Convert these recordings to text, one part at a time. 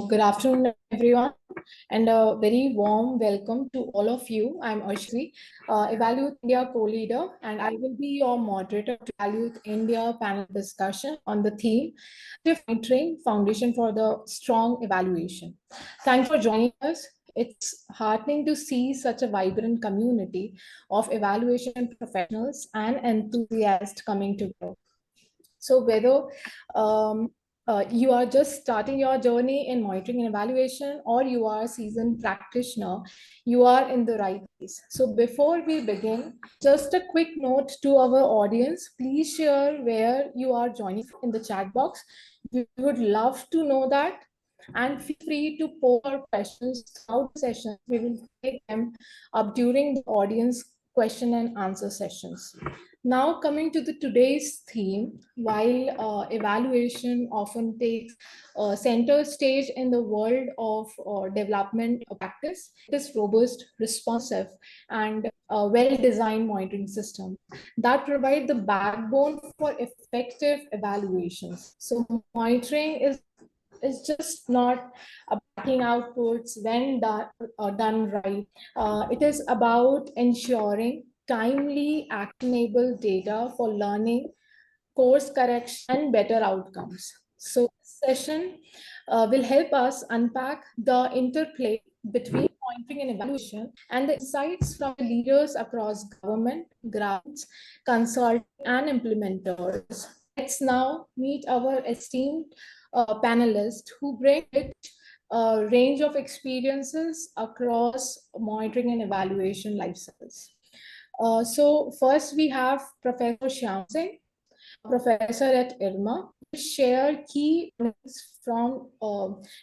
Good afternoon, everyone, and a very warm welcome to all of you. I'm Arshee, EvalYouth India Co-Leader, and I will be your moderator to EvalYouth India panel discussion on the theme, Monitoring Foundation for the Strong Evaluation. Thanks for joining us. It's heartening to see such a vibrant community of evaluation professionals and enthusiasts coming together. So whether you are just starting your journey in monitoring and evaluation, or you are a seasoned practitioner, you are in the right place. So before we begin, just a quick note to our audience, please share where you are joining in the chat box. We would love to know that. And feel free to post your questions throughout the session. We will take them up during the audience question and answer sessions. Now coming to today's theme, while evaluation often takes center stage in the world of development practice, this robust, responsive, and well-designed monitoring system that provide the backbone for effective evaluations. So monitoring is just not backing outputs when done right. It is about ensuring timely, actionable data for learning, course correction, and better outcomes. So this session will help us unpack the interplay between monitoring and evaluation and the insights from leaders across government, grants, consulting, and implementers. Let's now meet our esteemed panelists who bring a range of experiences across monitoring and evaluation life cycles. So first we have Professor Shyam Singh, professor at IRMA, to share key points from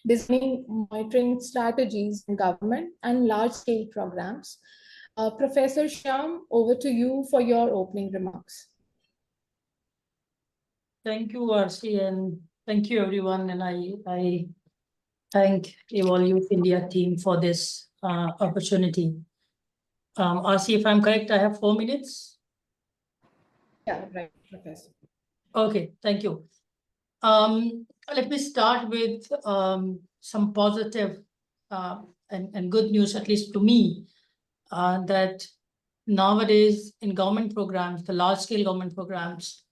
designing monitoring strategies in government and large-scale programs. Professor Shyam, over to you for your opening remarks. Thank you, Arshee, and thank you, everyone. And I thank EvalYouth India team for this opportunity. Arshee, if I'm correct, I have 4 minutes. Yeah, right, Professor. Okay, thank you. Let me start with some positive and good news, at least to me, that nowadays in government programs, the large-scale government programs,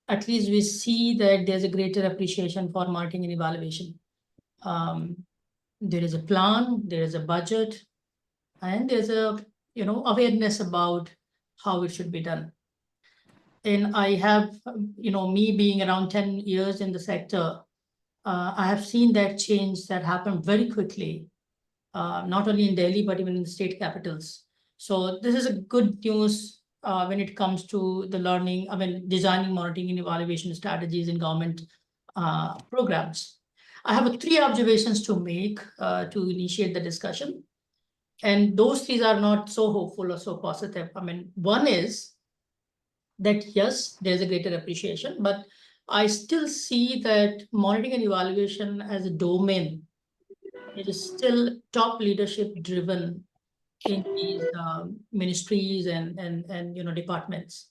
at least we see that there's a greater appreciation for monitoring and evaluation. There is a plan, there is a budget, and there's a awareness about how it should be done. And I have, me being around 10 years in the sector, I have seen that change that happened very quickly, not only in Delhi, but even in the state capitals. So this is a good news when it comes to the learning, designing, monitoring, and evaluation strategies in government programs. I have 3 observations to make to initiate the discussion. And those 3 are not so hopeful or so positive. One is that, yes, there's a greater appreciation, but I still see that monitoring and evaluation as a domain, it is still top leadership driven in these ministries and departments.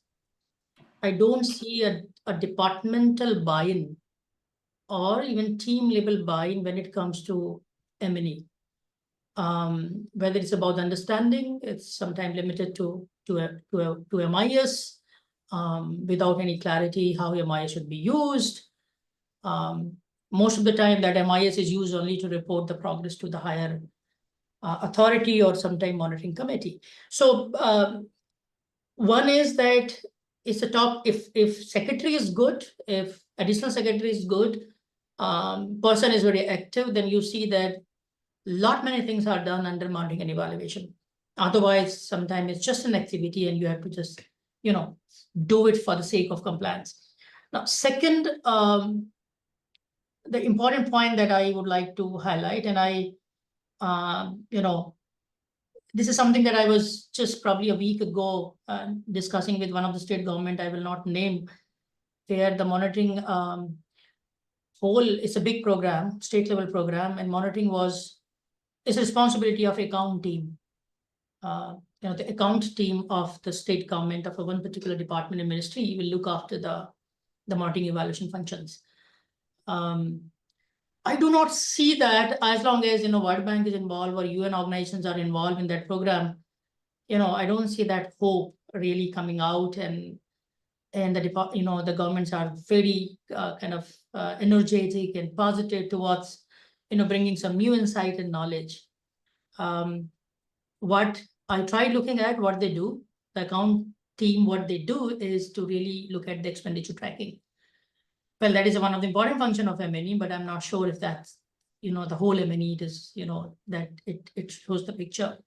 I don't see a departmental buy-in or even team level buy-in when it comes to M&E. Whether it's about understanding, it's sometimes limited to MIS without any clarity how MIS should be used. Most of the time that MIS is used only to report the progress to the higher authority or sometime monitoring committee. So one is that it's a top, if secretary is good, if additional secretary is good, person is very active, then you see that many things are done under monitoring and evaluation. Otherwise, sometimes it's just an activity and you have to just, do it for the sake of compliance. Now, second, the important point that I would like to highlight, and this is something that I was just probably a week ago discussing with one of the state government, I will not name, where the monitoring it's a big program, state level program, and monitoring is a responsibility of account team. The account team of the state government of one particular department and ministry will look after the monitoring evaluation functions. I do not see that as long as, World Bank is involved or UN organizations are involved in that program. I don't see that hope really coming out, and the governments are very kind of energetic and positive towards, bringing some new insight and knowledge. What I tried looking at what they do, the account team, what they do is to really look at the expenditure tracking. Well, that is one of the important function of MNE, but I'm not sure if that's, the whole MNE is, that it shows the picture.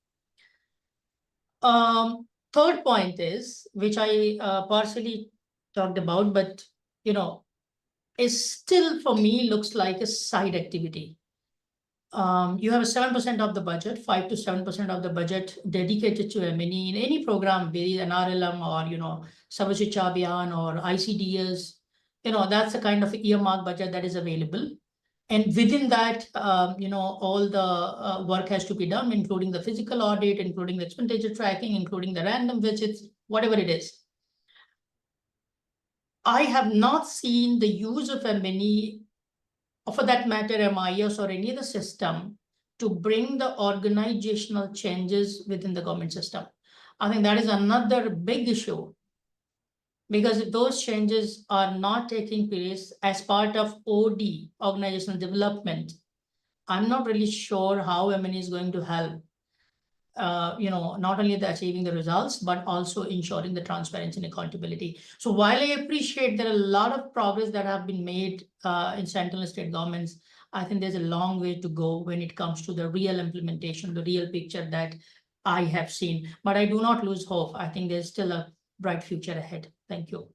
Third point is, which I partially talked about, but, is still for me looks like a side activity. You have a 7% of the budget, 5 to 7% of the budget dedicated to MNE in any program, be it NRLM or, Sarvashiksha Abhiyan or ICDS. That's the kind of earmark budget that is available. And within that, all the work has to be done, including the physical audit, including the expenditure tracking, including the random visits, whatever it is. I have not seen the use of MNE, or for that matter, MIS or any other system, to bring the organizational changes within the government system. I think that is another big issue. Because if those changes are not taking place as part of OD, organizational development, I'm not really sure how MNE is going to help, not only the achieving the results, but also ensuring the transparency and accountability. So while I appreciate there are a lot of progress that have been made in central and state governments, I think there's a long way to go when it comes to the real implementation, the real picture that I have seen. But I do not lose hope. I think there's still a bright future ahead. Thank you.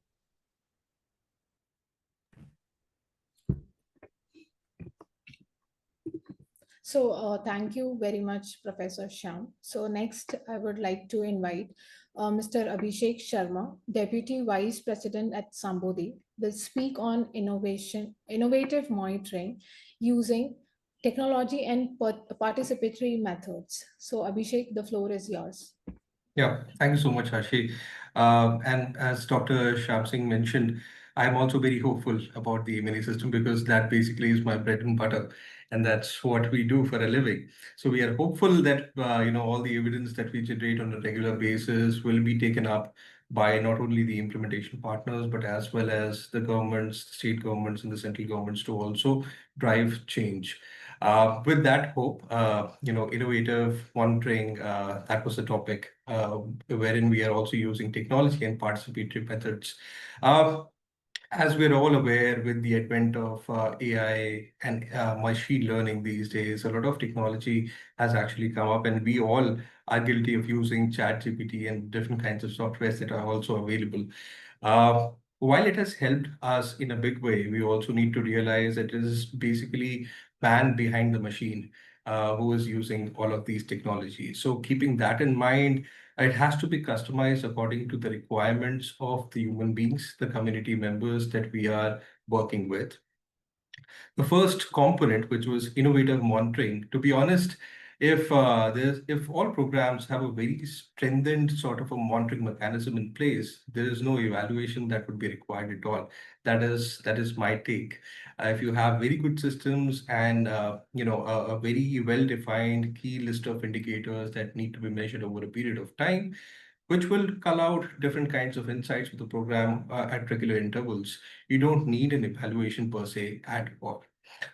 So thank you very much, Professor Shyam. So next, I would like to invite Mr. Abhishek Sharma, Deputy Vice President at Sambodhi, will speak on innovative monitoring using technology and participatory methods. So Abhishek, the floor is yours. Yeah, thank you so much, Arshee. And as Dr. Shyam Singh mentioned, I'm also very hopeful about the mini system because that basically is my bread and butter, and that's what we do for a living. So we are hopeful that all the evidence that we generate on a regular basis will be taken up by not only the implementation partners, but as well as the governments, the state governments, and the central governments to also drive change. With that hope, innovative monitoring, that was the topic, wherein we are also using technology and participatory methods. As we're all aware, with the advent of AI and machine learning these days, a lot of technology has actually come up, and we all are guilty of using ChatGPT and different kinds of softwares that are also available. While it has helped us in a big way, we also need to realize that it is basically man behind the machine who is using all of these technologies. So keeping that in mind, it has to be customized according to the requirements of the human beings, the community members that we are working with. The first component, which was innovative monitoring, to be honest, if all programs have a very strengthened sort of a monitoring mechanism in place, there is no evaluation that would be required at all. That is my take. If you have very good systems and a very well-defined key list of indicators that need to be measured over a period of time, which will call out different kinds of insights for the program at regular intervals. You don't need an evaluation per se at all.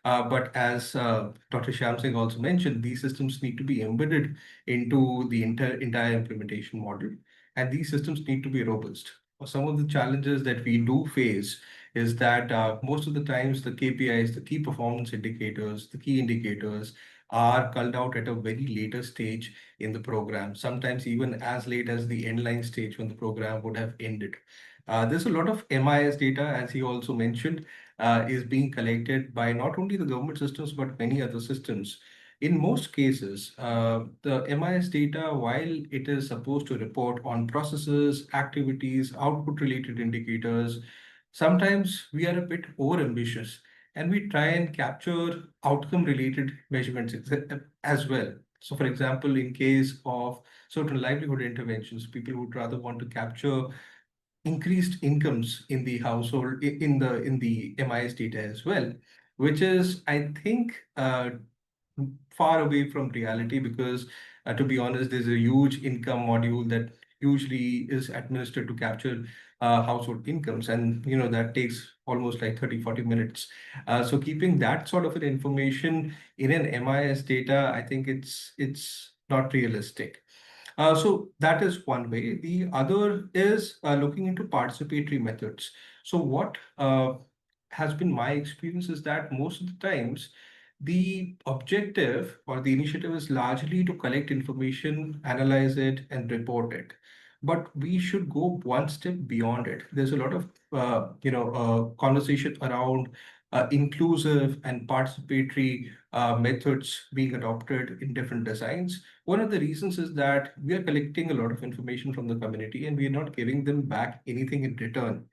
But as Dr. Shyam Singh also mentioned, these systems need to be embedded into the entire implementation model, and these systems need to be robust. Some of the challenges that we do face is that most of the times the KPIs, the key performance indicators, the key indicators are culled out at a very later stage in the program, sometimes even as late as the endline stage when the program would have ended. There's a lot of MIS data, as he also mentioned, is being collected by not only the government systems, but many other systems. In most cases, the MIS data, while it is supposed to report on processes, activities, output-related indicators, sometimes we are a bit over-ambitious and we try and capture outcome-related measurements as well. So, for example, in case of certain livelihood interventions, people would rather want to capture increased incomes in the household in the MIS data as well. which is, I think, far away from reality because, to be honest, there's a huge income module that usually is administered to capture household incomes, and that takes almost like 30-40 minutes. So keeping that sort of an information in an MIS data, I think it's not realistic. So that is one way. The other is looking into participatory methods. So what has been my experience is that most of the times the objective or the initiative is largely to collect information, analyze it, and report it. But we should go one step beyond it. There's a lot of conversation around inclusive and participatory methods being adopted in different designs. One of the reasons is that we are collecting a lot of information from the community and we are not giving them back anything in return.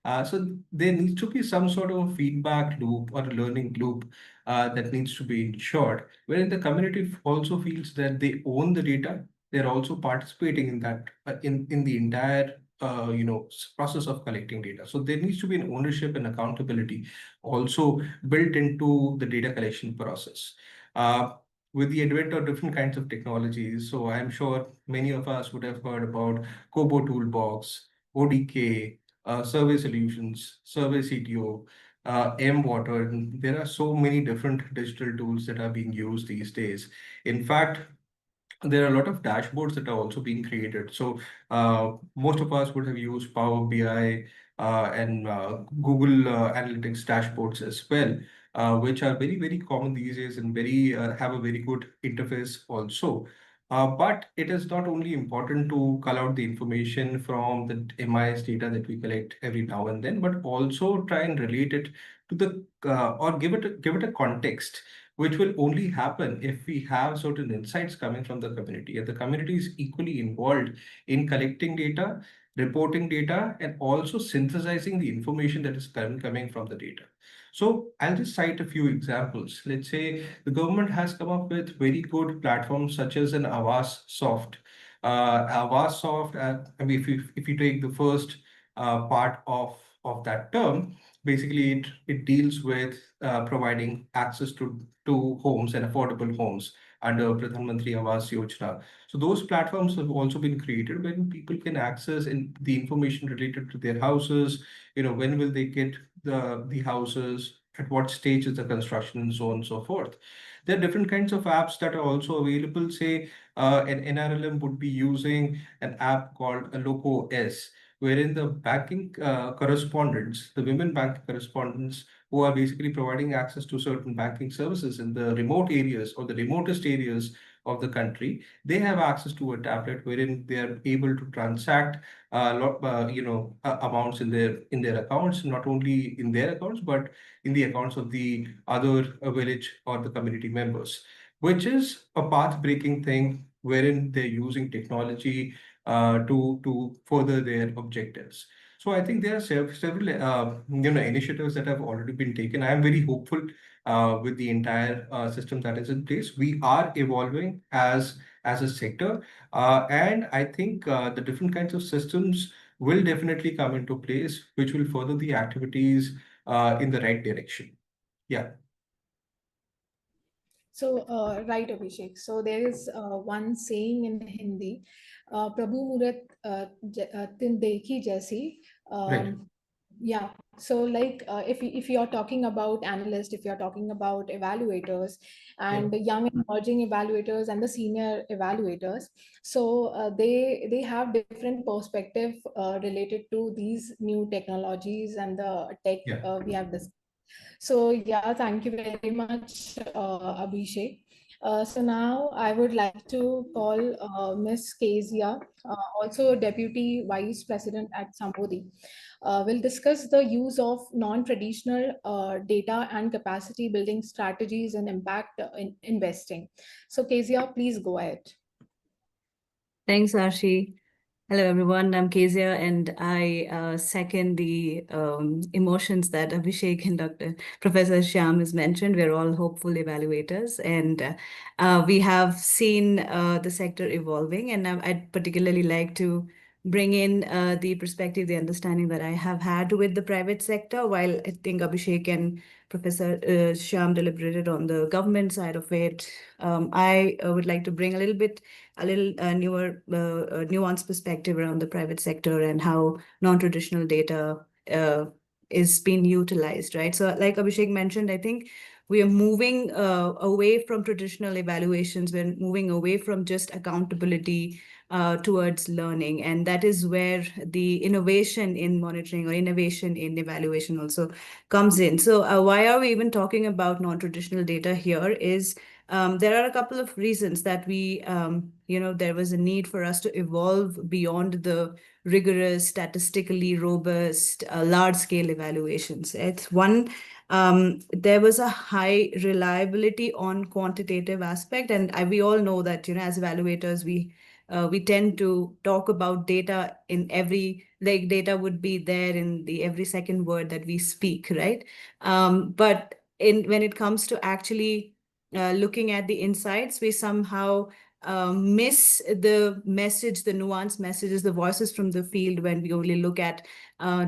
So there needs to be some sort of a feedback loop or a learning loop that needs to be ensured, wherein the community also feels that they own the data. They're also participating in that in the entire process of collecting data. So there needs to be an ownership and accountability also built into the data collection process. Uh, with the advent of different kinds of technologies, so I'm sure many of us would have heard about Kobo Toolbox, ODK, survey solutions, survey CTO, M-Water. And there are so many different digital tools that are being used these days. In fact, there are a lot of dashboards that are also being created. So most of us would have used Power BI and Google Analytics dashboards as well, which are very, very common these days and very have a very good interface also. But it is not only important to call out the information from the MIS data that we collect every now and then, but also try and relate it to the or give it a context, which will only happen if we have certain insights coming from the community. And the community is equally involved in collecting data, reporting data, and also synthesizing the information that is coming from the data. So I'll just cite a few examples. Let's say the government has come up with very good platforms such as an Avas Soft. Avas Soft, I mean, if you take the first part of that term, basically it deals with providing access to homes and affordable homes under Pradhan Mantri Awas Yojana. So those platforms have also been created when people can access the information related to their houses. When will they get the houses, at what stage is the construction, and so on and so forth. There are different kinds of apps that are also available. Say an NRLM would be using an app called a Loco S, wherein the banking correspondents, the women banking correspondents who are basically providing access to certain banking services in the remote areas or the remotest areas of the country, they have access to a tablet wherein they are able to transact amounts in their accounts, not only in their accounts but in the accounts of the other village or the community members, which is a path-breaking thing wherein they're using technology to further their objectives. So I think there are several initiatives that have already been taken. I am very hopeful with the entire system that is in place. We are evolving as a sector, and I think the different kinds of systems will definitely come into place, which will further the activities in the right direction. Yeah. So, right, Abhishek. So there is one saying in Hindi, Prabhu Murat tin dekhi jaisi. Right. Yeah. So, like, if you're talking about analysts, if you're talking about evaluators, Yeah. and the young emerging evaluators and the senior evaluators, so they have different perspective related to these new technologies and the tech Yeah. we have discussed. So yeah, thank you very much, Abhishek. So now I would like to call Miss Kezia, also Deputy Vice President at Sambodhi. We'll discuss the use of non-traditional data and capacity building strategies and impact in investing. So Kezia, please go ahead. Thanks, Arshee. Hello, everyone. I'm Kezia, and I second the emotions that Abhishek and Professor Shyam has mentioned. We're all hopeful evaluators, and we have seen the sector evolving. And I'd particularly like to bring in the perspective, the understanding that I have had with the private sector, while I think Abhishek and Professor Shyam deliberated on the government side of it. I would like to bring a little newer, nuanced perspective around the private sector and how non-traditional data is being utilized, right? So like Abhishek mentioned, I think we are moving away from traditional evaluations. We're moving away from just accountability towards learning. And that is where the innovation in monitoring or innovation in evaluation also comes in. So why are we even talking about non-traditional data here is there are a couple of reasons that there was a need for us to evolve beyond the rigorous, statistically robust, large-scale evaluations. It's one, there was a high reliability on quantitative aspect, and we all know that as evaluators we tend to talk about data in every, like data would be there in the every second word that we speak, right? But when it comes to actually looking at the insights, we somehow miss the message, the nuanced messages, the voices from the field when we only look at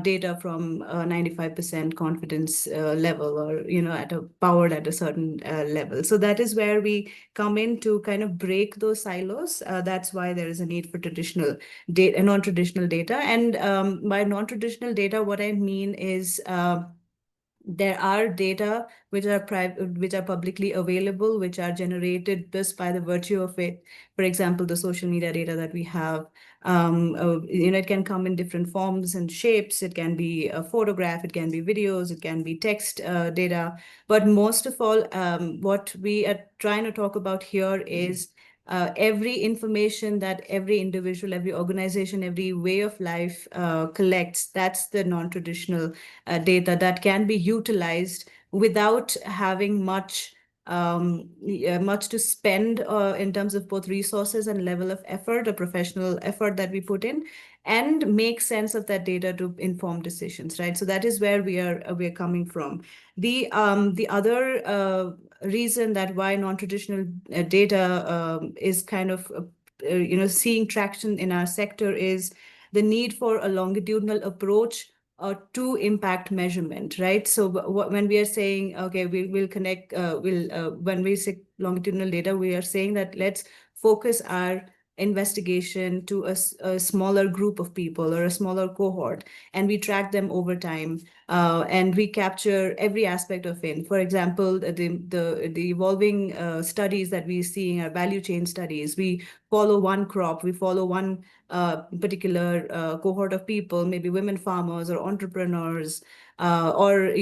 data from 95% confidence level, or at a powered at a certain level. So that is where we come in to kind of break those silos. That's why there is a need for traditional data, non-traditional data. And by non-traditional data, what I mean is there are data which are private, which are publicly available, which are generated just by the virtue of it. For example, the social media data that we have, it can come in different forms and shapes. It can be a photograph, it can be videos, it can be text data. But most of all, what we are trying to talk about here is every information that every individual, every organization, every way of life collects. That's the non-traditional data that can be utilized without having much to spend in terms of both resources and level of effort, a professional effort that we put in, and make sense of that data to inform decisions, right? So that is where we are coming from. The other reason that why non-traditional data is kind of seeing traction in our sector is the need for a longitudinal approach to impact measurement, right? So when we are saying, okay, we'll connect, when we say longitudinal data, we are saying that let's focus our investigation to a smaller group of people or a smaller cohort, and we track them over time, and we capture every aspect of it. For example, the evolving studies that we see in our value chain studies, we follow one crop, we follow one particular cohort of people, maybe women farmers or entrepreneurs, or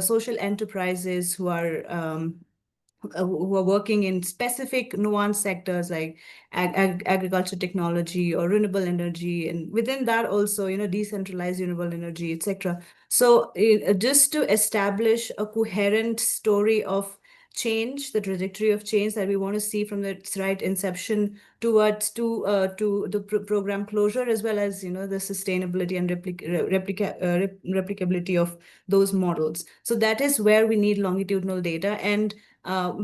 social enterprises who are working in specific nuanced sectors like agriculture technology or renewable energy, and within that also decentralized renewable energy, etc. So just to establish a coherent story of change, the trajectory of change that we want to see from its right inception towards to the program closure, as well as the sustainability and replicability of those models. So that is where we need longitudinal data, and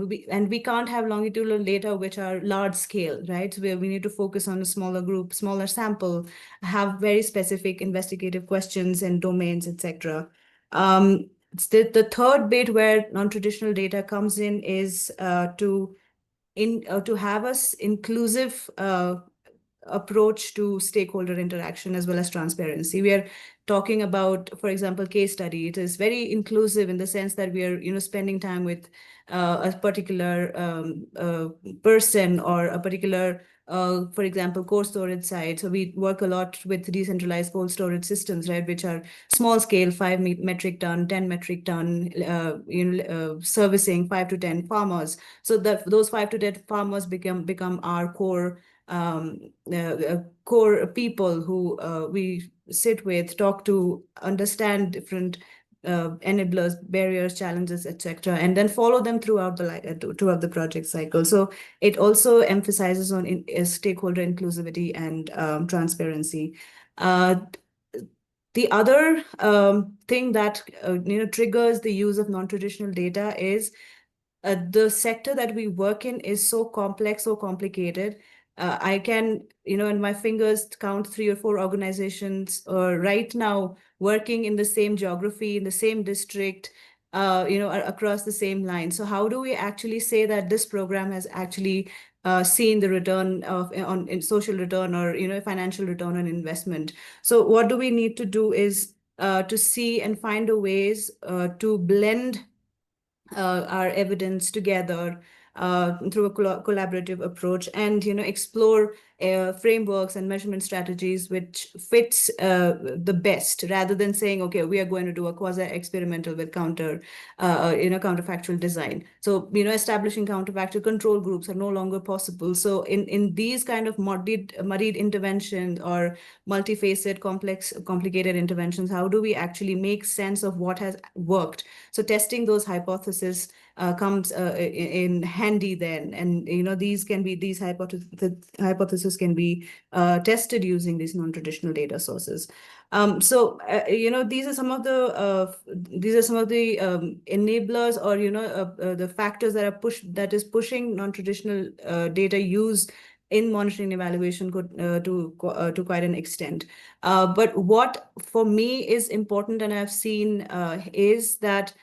we can't have longitudinal data which are large scale, right? So we need to focus on a smaller group, smaller sample, have very specific investigative questions and domains, etc. The third bit where non-traditional data comes in is to have us inclusive approach to stakeholder interaction as well as transparency. We are talking about, for example, case study. It is very inclusive in the sense that we are spending time with a particular person or a particular for example, cold storage site. So we work a lot with decentralized cold storage systems, right, which are small scale, 5 metric ton, 10 metric ton, servicing 5 to 10 farmers. So that those 5 to 10 farmers become our core core people who we sit with, talk to, understand different enablers, barriers, challenges, etc., and then follow them throughout the project cycle. So it also emphasizes on stakeholder inclusivity and transparency. The other thing that triggers the use of non-traditional data is the sector that we work in is so complex, so complicated. I can, in my fingers count 3 or 4 organizations right now working in the same geography, in the same district, across the same line. So how do we actually say that this program has actually seen the return in social return or financial return on investment? So what do we need to do is to see and find a ways to blend our evidence together through a collaborative approach, and explore frameworks and measurement strategies which fits the best, rather than saying, okay, we are going to do a quasi-experimental with counterfactual design. So establishing counterfactual control groups are no longer possible. So in these kind of muddied interventions or multifaceted, complicated interventions, how do we actually make sense of what has worked? So testing those hypotheses comes in handy then, and these hypotheses can be tested using these non-traditional data sources. These are some of the enablers, or the factors that is pushing non-traditional data use in monitoring and evaluation to quite an extent. But what for me is important, and I've seen, is that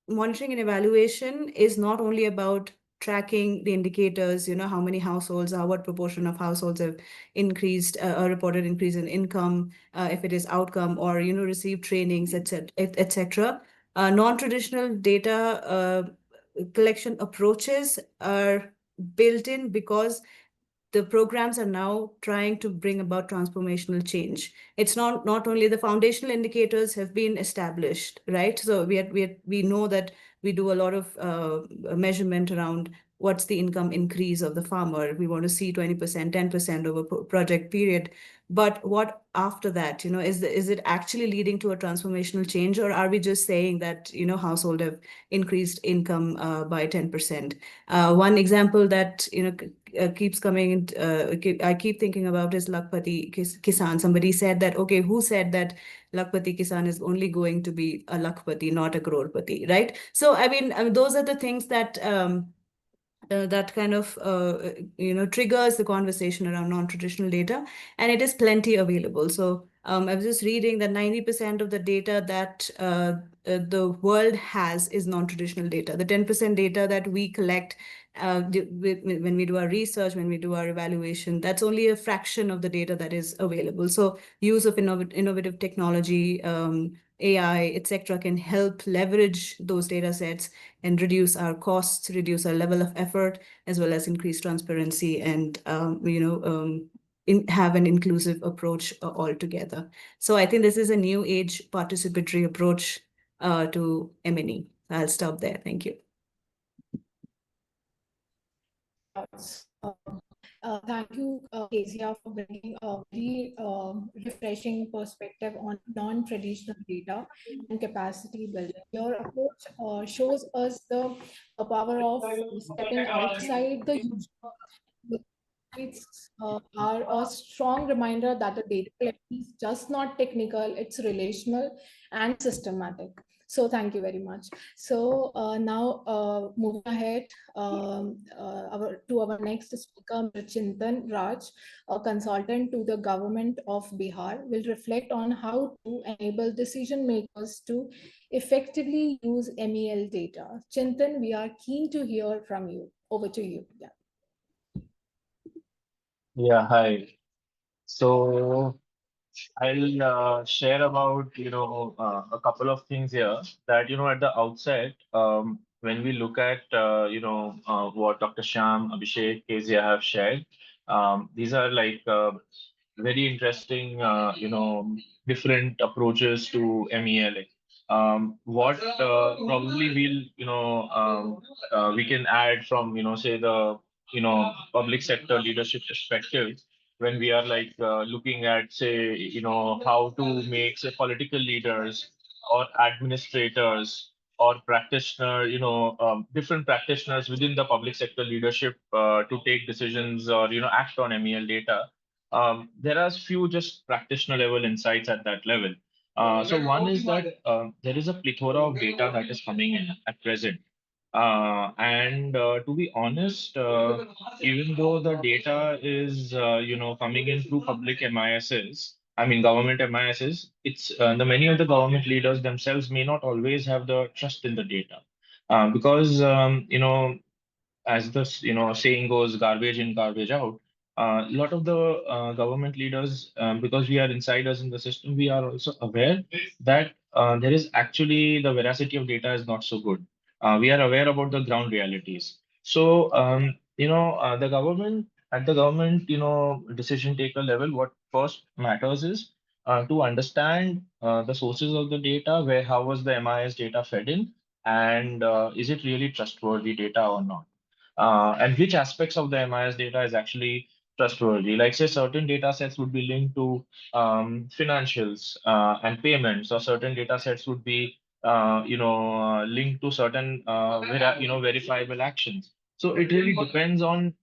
monitoring and evaluation is not only about tracking the indicators, how many households, what proportion of households have increased, a reported increase in income, if it is outcome, or, received trainings, etc. Non-traditional data collection approaches are built in because the programs are now trying to bring about transformational change. It's not only the foundational indicators have been established, right? So we know that we do a lot of measurement around what's the income increase of the farmer. We want to see 20%, 10% over project period. But what after that, is it actually leading to a transformational change, or are we just saying that, household have increased income by 10%? One example that, keeps coming, I keep thinking about is Lakhpati Kisan. Somebody said that, okay, who said that Lakhpati Kisan is only going to be a Lakhpati, not a Crorepati, right? So, I mean, those are the things that that kind of triggers the conversation around non-traditional data, and it is plenty available. So I was just reading that 90% of the data that the world has is non-traditional data. The 10% data that we collect when we do our research, when we do our evaluation, that's only a fraction of the data that is available. So use of innovative technology, AI, etc., can help leverage those data sets and reduce our costs, reduce our level of effort, as well as increase transparency and have an inclusive approach altogether. So I think this is a new age participatory approach to M&E. I'll stop there. Thank you. Thank you, Kezia, for bringing a very refreshing perspective on non-traditional data and capacity building. Your approach shows us the power of stepping outside the usual. It's are a strong reminder that the data collection is just not technical, it's relational and systematic. So thank you very much. So now moving ahead to our next speaker, Chintan Raj, a consultant to the government of Bihar, will reflect on how to enable decision makers to effectively use MEL data. Chintan, we are keen to hear from you. Over to you. Yeah. Yeah, hi. So I'll share about, a couple of things here that, at the outset, when we look at, what Dr. Shyam, Abhishek, Kezia have shared, these are like very interesting, different approaches to MEL. What probably we can add from, say the, public sector leadership perspective, when we are like looking at, say, how to make, say, political leaders or administrators or practitioner, different practitioners within the public sector leadership to take decisions or, act on MEL data. There are few just practitioner level insights at that level. So one is that there is a plethora of data that is coming in at present. To be honest, even though the data is coming in through public MISs, I mean government MISs, it's the many of the government leaders themselves may not always have the trust in the data, because as the saying goes, garbage in, garbage out. A lot of the government leaders, because we are insiders in the system, we are also aware that there is actually the veracity of data is not so good. We are aware about the ground realities. So the government at the government decision taker level, what first matters is to understand the sources of the data, where how was the MIS data fed in, and is it really trustworthy data or not, and which aspects of the MIS data is actually trustworthy. Like say certain data sets would be linked to financials and payments, or certain data sets would be linked to certain verifiable actions. So it really depends on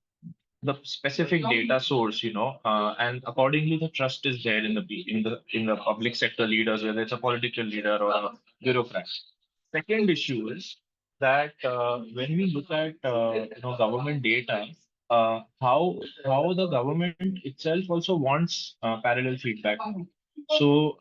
the specific data source, and accordingly the trust is there in the public sector leaders, whether it's a political leader or a bureaucrat. Second issue is that when we look at government data, how the government itself also wants parallel feedback. So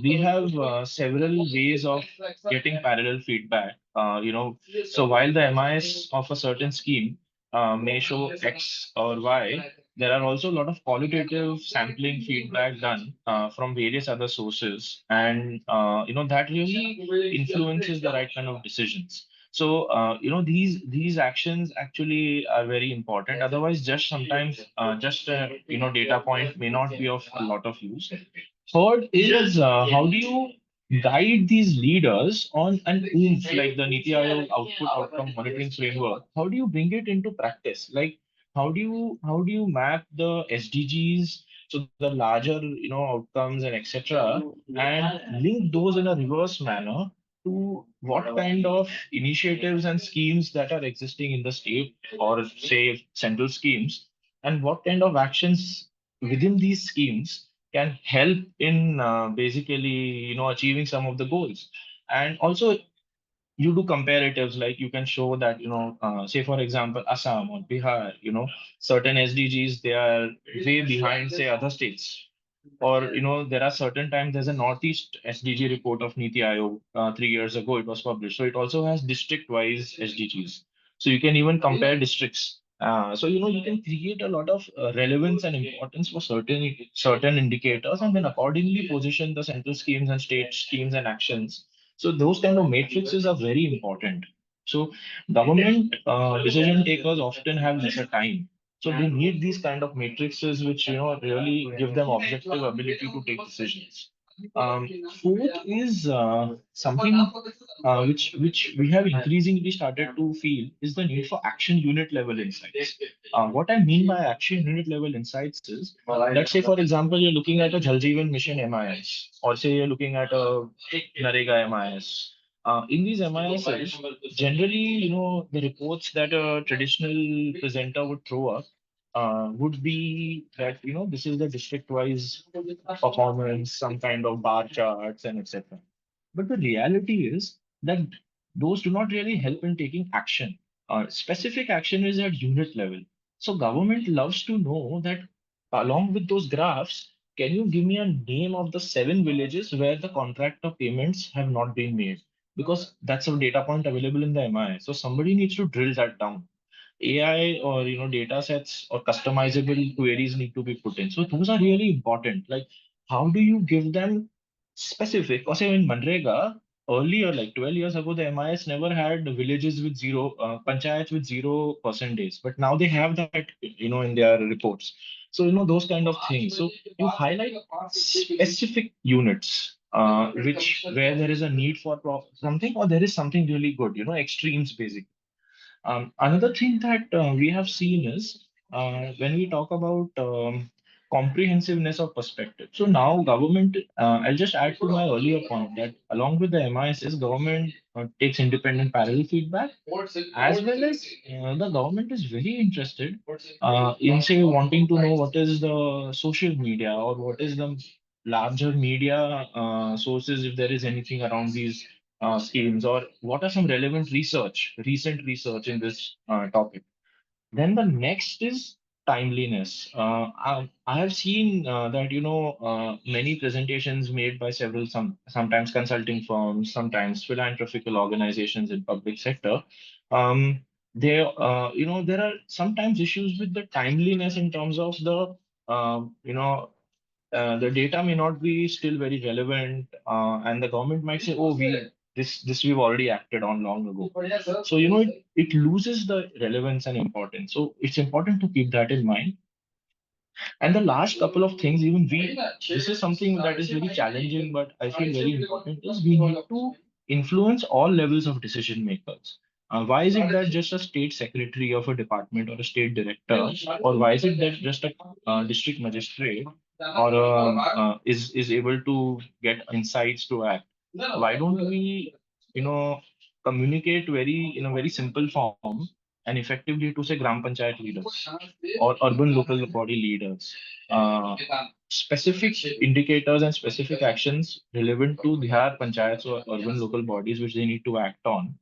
we have several ways of getting parallel feedback. So while the MIS of a certain scheme may show X or Y, there are also a lot of qualitative sampling feedback done from various other sources, and that really influences the right kind of decisions. So these actions actually are very important. Otherwise, just sometimes just a data point may not be of a lot of use. Third is how do you guide these leaders on an oomph like the Niti Aayog output outcome monitoring framework? How do you bring it into practice? Like how do you map the SDGs, so the larger outcomes and etc., and link those in a reverse manner to what kind of initiatives and schemes that are existing in the state or say central schemes, and what kind of actions within these schemes can help in basically achieving some of the goals. And also you do comparatives, like you can show that say for example Assam or Bihar, certain SDGs, they are way behind say other states. Or there are certain times, there's a Northeast SDG report of Niti Aayog 3 years ago, it was published, so it also has district wise SDGs, so you can even compare districts. So you can create a lot of relevance and importance for certain indicators, and then accordingly position the central schemes and state schemes and actions. So those kind of matrices are very important. So government decision takers often have lesser time. So they need these kind of matrices which really give them objective ability to take decisions. Fourth is something which we have increasingly started to feel is the need for action unit level insights. What I mean by action unit level insights is, let's say for example you're looking at a Jal Jeevan Mission MIS, or say you're looking at a Narega MIS. In these MISs, generally, the reports that a traditional presenter would throw up would be that, this is the district-wise performance, some kind of bar charts and etc. But the reality is that those do not really help in taking action. Specific action is at unit level. So government loves to know that along with those graphs, can you give me a name of the 7 villages where the contractor payments have not been made? Because that's a data point available in the MI. So somebody needs to drill that down. AI or data sets or customizable queries need to be put in. So those are really important. Like how do you give them specific? Or say in Manrega earlier, like 12 years ago, the MIS never had villages with zero panchayats with 0% days, but now they have that in their reports. So those kind of things. So you highlight specific units. Which where there is a need for something, or there is something really good, extremes basically. Another thing that we have seen is when we talk about comprehensiveness of perspective. So now government, I'll just add to my earlier point that along with the MISs, government takes independent parallel feedback, as well as the government is very interested in say wanting to know what is the social media or what is the larger media sources, if there is anything around these schemes, or what are some relevant research, recent research in this topic. Then the next is timeliness. I have seen that many presentations made by several sometimes consulting firms, sometimes philanthropical organizations in public sector. Um, there are sometimes issues with the timeliness in terms of the data may not be still very relevant, and the government might say, "Oh, this we've already acted on long ago." So it loses the relevance and importance. So it's important to keep that in mind. And the last couple of things, this is something that is very challenging, but I feel very important, is we need to influence all levels of decision makers. Why is it that just a state secretary of a department or a state director, or why is it that just a district magistrate or is able to get insights to act? Why don't we, communicate in a very simple form and effectively to say gram panchayat leaders or urban local body leaders, uh, specific indicators and specific actions relevant to Bihar panchayats or urban local bodies which they need to act on.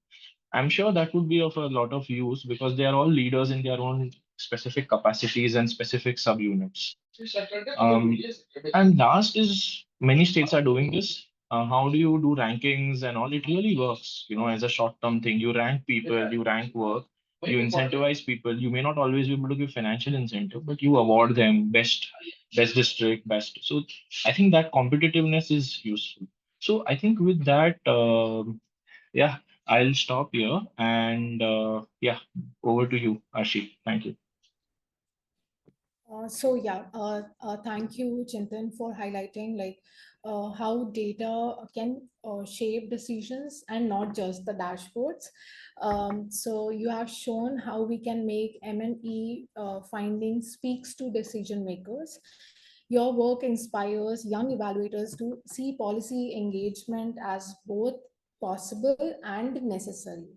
I'm sure that would be of a lot of use because they are all leaders in their own specific capacities and specific subunits. Um, and last is many states are doing this. How do you do rankings and all? It really works, as a short-term thing. You rank people, you rank work, you incentivize people. You may not always be able to give financial incentive, but you award them best district, best. So I think that competitiveness is useful. So I think with that, yeah, I'll stop here and yeah, over to you, Arshee. Thank you. Thank you, Chintan, for highlighting how data can shape decisions and not just the dashboards. So you have shown how we can make M&E findings speaks to decision makers. Your work inspires young evaluators to see policy engagement as both possible and necessary.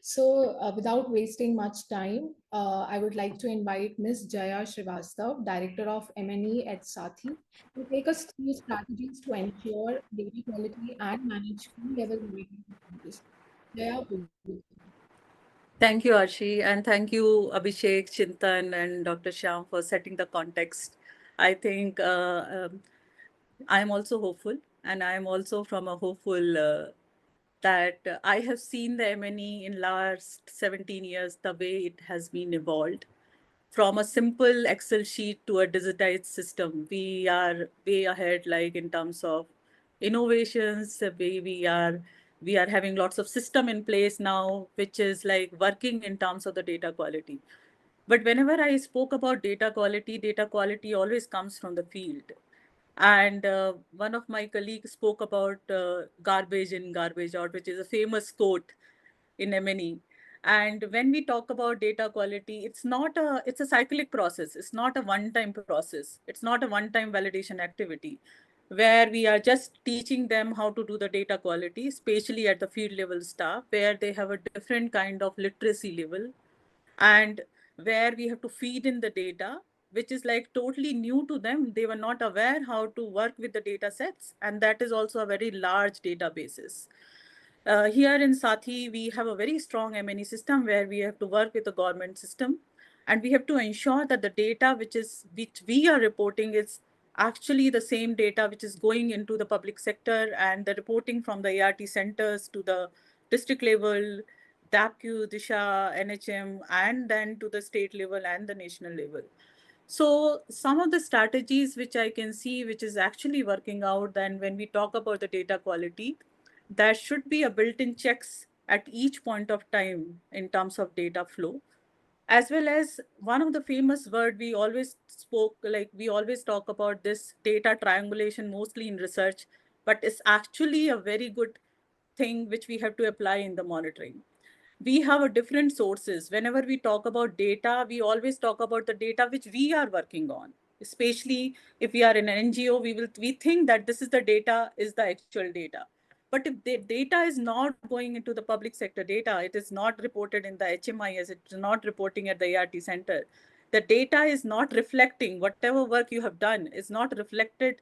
So, without wasting much time, I would like to invite Ms. Jaya Srivastava, Director of M&E at SAATHII, to take us through strategies to ensure data quality and manage fee-level related challenges. Jaya, over to you. Thank you, Arshee, and thank you, Abhishek, Chintan, and Dr. Shyam for setting the context. I think I am also hopeful, and I am also from a hopeful that I have seen the M&E in last 17 years, the way it has been evolved. From a simple Excel sheet to a digitized system, we are way ahead, like in terms of innovations. We are having lots of system in place now, which is like working in terms of the data quality. But whenever I spoke about data quality always comes from the field. And one of my colleagues spoke about garbage in, garbage out, which is a famous quote in M&E. And when we talk about data quality, it's a cyclic process. It's not a one-time process. It's not a one-time validation activity where we are just teaching them how to do the data quality, especially at the field level staff, where they have a different kind of literacy level and where we have to feed in the data, which is like totally new to them. They were not aware how to work with the data sets, and that is also a very large databases. Here in SAATHII, we have a very strong M&E system where we have to work with the government system, and we have to ensure that the data which we are reporting is actually the same data which is going into the public sector, and the reporting from the ART centers to the district level, DAPQ, Disha, NHM, and then to the state level and the national level. So some of the strategies which I can see, which is actually working out, then when we talk about the data quality, there should be a built-in checks at each point of time in terms of data flow, as well as one of the famous word we always spoke, like we always talk about this data triangulation, mostly in research, but it's actually a very good thing which we have to apply in the monitoring. We have a different sources. Whenever we talk about data, we always talk about the data which we are working on. Especially if we are in an NGO, we think that this is the data, is the actual data. But if the data is not going into the public sector data, it is not reported in the HMIS, it's not reporting at the ART center. The data is not reflecting whatever work you have done is not reflected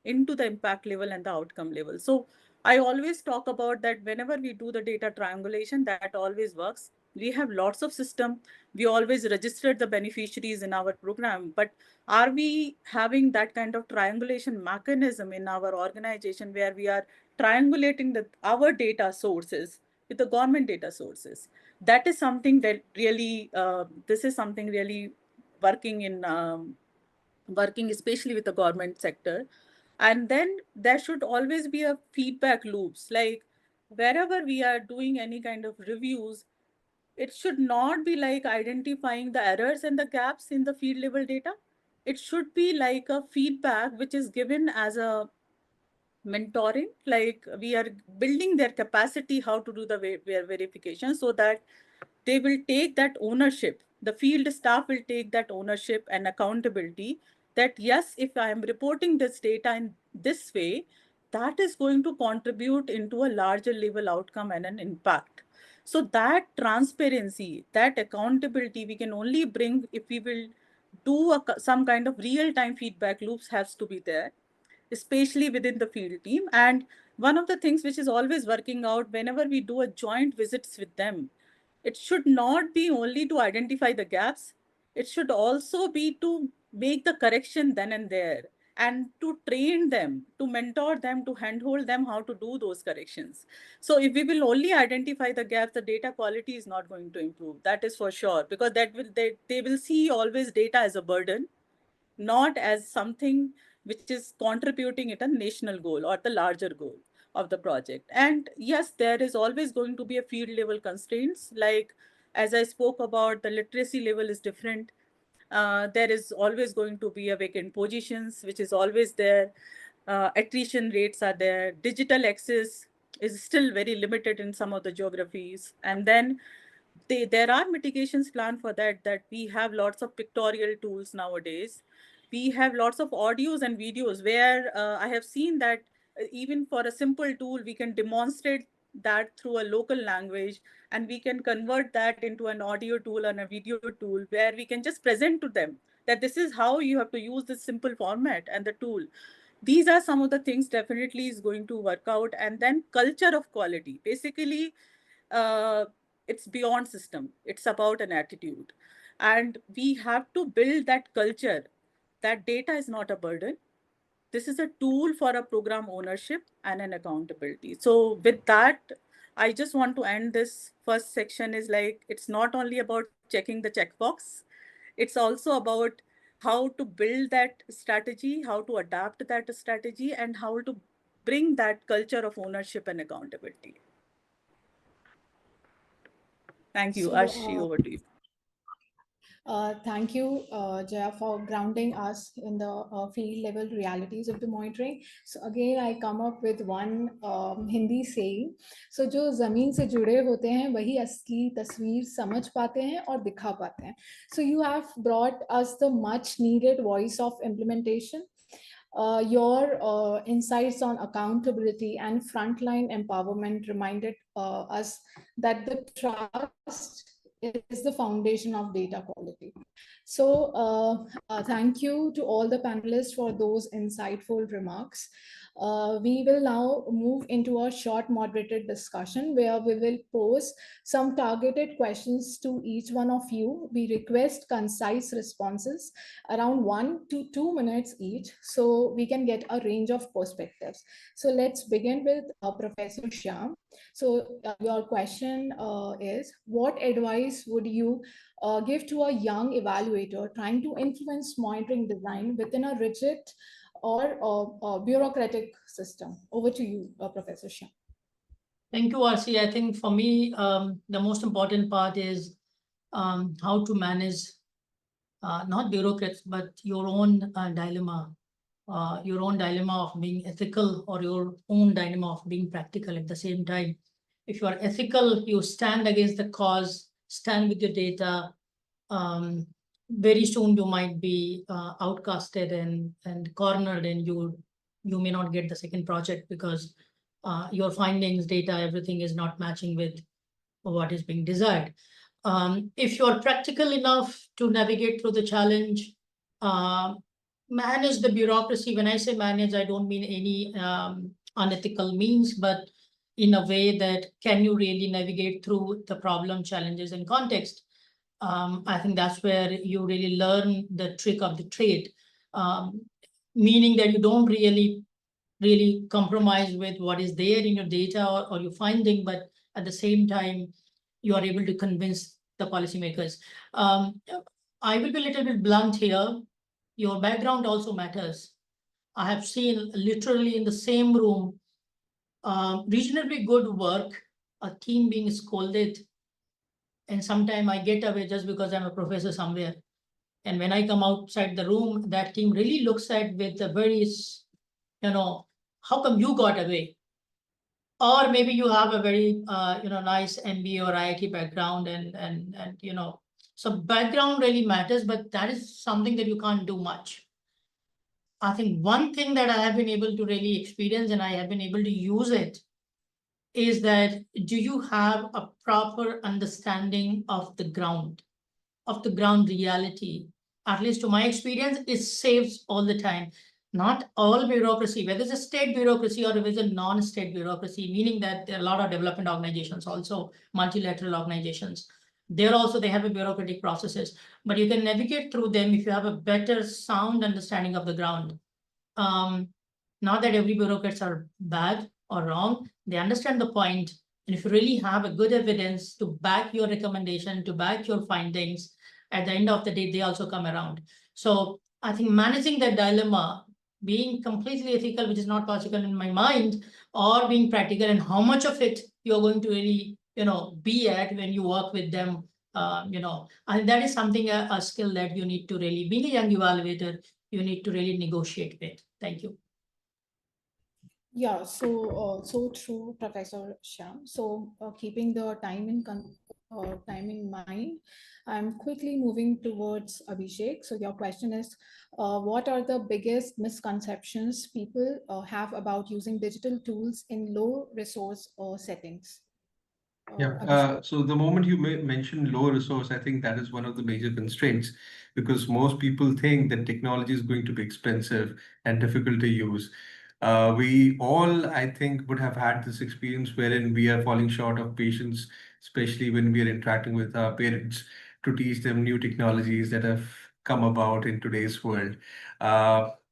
into the impact level and the outcome level. So I always talk about that whenever we do the data triangulation, that always works. We have lots of system. We always registered the beneficiaries in our program, but are we having that kind of triangulation mechanism in our organization where we are triangulating our data sources with the government data sources? That is something that really, this is something really working in, working especially with the government sector. And then there should always be a feedback loops, like wherever we are doing any kind of reviews, it should not be like identifying the errors and the gaps in the field level data. It should be like a feedback which is given as a mentoring, like we are building their capacity how to do the verification, so that they will take that ownership. The field staff will take that ownership and accountability that yes, if I am reporting this data in this way, that is going to contribute into a larger level outcome and an impact. So that transparency, that accountability we can only bring if we will do some kind of real-time feedback loops has to be there, especially within the field team. And one of the things which is always working out whenever we do a joint visits with them, it should not be only to identify the gaps, it should also be to make the correction then and there, and to train them, to mentor them, to handhold them how to do those corrections. So if we will only identify the gaps, the data quality is not going to improve, that is for sure, because they will see always data as a burden, not as something which is contributing at a national goal or the larger goal of the project. And yes, there is always going to be a field level constraints. Like, as I spoke about, the literacy level is different. There is always going to be a vacant positions, which is always there. Attrition rates are there. Digital access is still very limited in some of the geographies. And then there are mitigations planned for that, that we have lots of pictorial tools nowadays. We have lots of audios and videos where I have seen that even for a simple tool, we can demonstrate that through a local language, and we can convert that into an audio tool and a video tool where we can just present to them that this is how you have to use this simple format and the tool. These are some of the things definitely is going to work out. And then culture of quality, basically, uh, it's beyond system, it's about an attitude. And we have to build that culture that data is not a burden, this is a tool for a program ownership and an accountability. So with that, I just want to end this first section is like, it's not only about checking the checkbox, it's also about how to build that strategy, how to adapt that strategy, and how to bring that culture of ownership and accountability. Thank you. Arshee, over to you. Thank you, Jaya, for grounding us in the field level realities of the monitoring. So again, I come up with one Hindi saying. So जो ज़मीन से जुड़े होते हैं वही असली तस्वीर समझ पाते हैं और दिखा पाते हैं. So you have brought us the much needed voice of implementation. Your insights on accountability and frontline empowerment reminded us that the trust is the foundation of data quality. So thank you to all the panelists for those insightful remarks. We will now move into a short moderated discussion where we will pose some targeted questions to each one of you. We request concise responses around 1 to 2 minutes each, so we can get a range of perspectives. So let's begin with Professor Shyam. So your question is, what advice would you give to a young evaluator trying to influence monitoring design within a rigid or bureaucratic system? Over to you, Professor Shyam. Thank you, Arshee. I think for me, the most important part is how to manage not bureaucrats, but your own dilemma of being ethical, or your own dilemma of being practical at the same time. If you are ethical, you stand against the cause, stand with your data. Very soon you might be outcasted and cornered, and you may not get the second project because your findings, data, everything is not matching with what is being desired. If you're practical enough to navigate through the challenge, manage the bureaucracy. When I say manage, I don't mean any unethical means, but in a way that can you really navigate through the problem, challenges, and context. I think that's where you really learn the trick of the trade, meaning that you don't really compromise with what is there in your data or your finding, but at the same time, you are able to convince the policymakers. I will be a little bit blunt here. Your background also matters. I have seen literally in the same room, reasonably good work, a team being scolded, and sometimes I get away just because I'm a professor somewhere. And when I come outside the room, that team really looks at with a very, how come you got away? Or maybe you have a very, nice MBA or IIT background, and so background really matters, but that is something that you can't do much. I think one thing that I have been able to really experience, and I have been able to use it, is that do you have a proper understanding of the ground reality? At least to my experience, it saves all the time. Not all bureaucracy, whether it's a state bureaucracy or whether it's a non-state bureaucracy, meaning that there are a lot of development organizations, also multilateral organizations. There also they have a bureaucratic processes, but you can navigate through them if you have a better sound understanding of the ground. Not that every bureaucrats are bad or wrong, they understand the point. And if you really have a good evidence to back your recommendation, to back your findings, at the end of the day, they also come around. So I think managing that dilemma, being completely ethical, which is not possible in my mind, or being practical, and how much of it you're going to really, be at when you work with them. I think that is something, a skill that you need to really, being a young evaluator, you need to really negotiate with. Thank you. Yeah, so true, Professor Shyam. So keeping the time in mind, I'm quickly moving towards Abhishek. So your question is, what are the biggest misconceptions people have about using digital tools in low resource settings? Yeah. Abhishek. So the moment you mention low resource, I think that is one of the major constraints because most people think that technology is going to be expensive and difficult to use. We all, I think, would have had this experience wherein we are falling short of patience, especially when we are interacting with our parents to teach them new technologies that have come about in today's world.